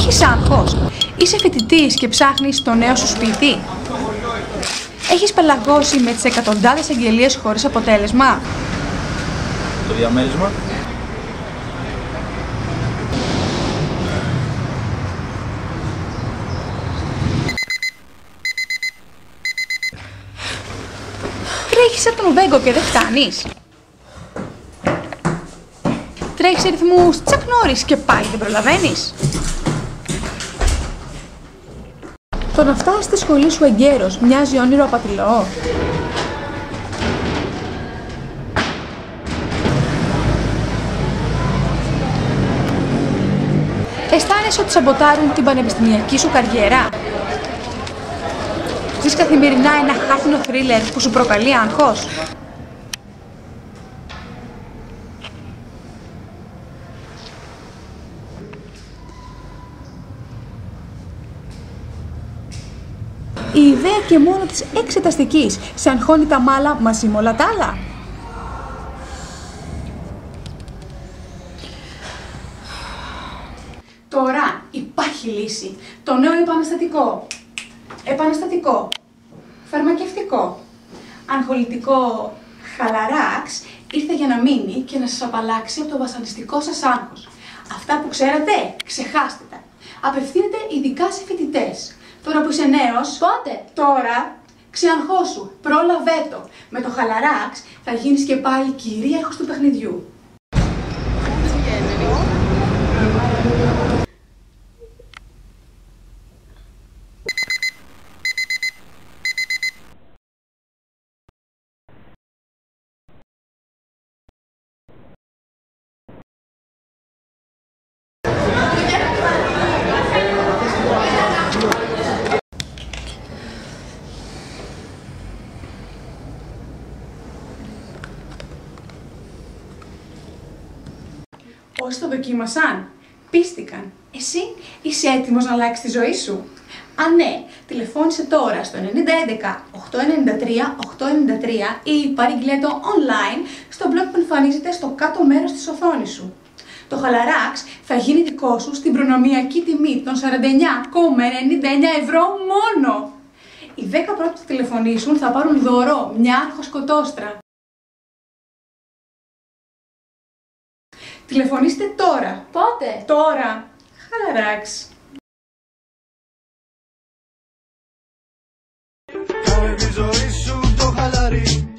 Έχεις άγχος? Είσαι φοιτητής και ψάχνεις το νέο σου σπίτι? Έχεις πελαγώσει με τις εκατοντάδες αγγελίες χωρίς αποτέλεσμα? Το διαμέρισμα. Τρέχεις σαν τον Βέγκο και δεν φτάνεις. Τρέχεις σε ρυθμούς Τσακ Νόρις και πάλι δεν προλαβαίνεις. Το να φτάσεις στη σχολή σου εγκαίρος μοιάζει όνειρο απατηλό. Αισθάνεσαι ότι σαμποτάρουν την πανεπιστημιακή σου καριέρα? Ζεις καθημερινά ένα χάρτινο θρίλερ που σου προκαλεί άγχος? Η ιδέα και μόνο της εξεταστικής σε αγχώνει τα μάλα μαζί με όλα τα άλλα. Τώρα υπάρχει λύση. Το νέο επαναστατικό. Επαναστατικό. Φαρμακευτικό. Αγχολητικό χαλαράξ ήρθε για να μείνει και να σας απαλλάξει από το βασανιστικό σας άγχος. Αυτά που ξέρατε, ξεχάστε τα. Απευθύνεται ειδικά σε φοιτητές. Τώρα που είσαι νέος, πότε? Τώρα, ξεαγχώσου, πρόλαβέ το. Με το χαλαράξ θα γίνεις και πάλι κυρίαρχος του παιχνιδιού. Όσοι το δοκίμασαν, πίστηκαν. Εσύ είσαι έτοιμος να αλλάξεις τη ζωή σου? Αν ναι, τηλεφώνησε τώρα στο 9011 893 893 ή παρήγγειλε το online στο blog που εμφανίζεται στο κάτω μέρος της οθόνης σου. Το χαλαράξ θα γίνει δικό σου στην προνομιακή τιμή των 49,99 ευρώ μόνο. Οι 10 πρώτοι που θα τηλεφωνήσουν θα πάρουν δώρο μια αρχοσκοτόστρα. Τηλεφωνήστε τώρα. Πότε? Τώρα. Χαλαράξ. Κάνε τη ζωή σου το χαλαρί.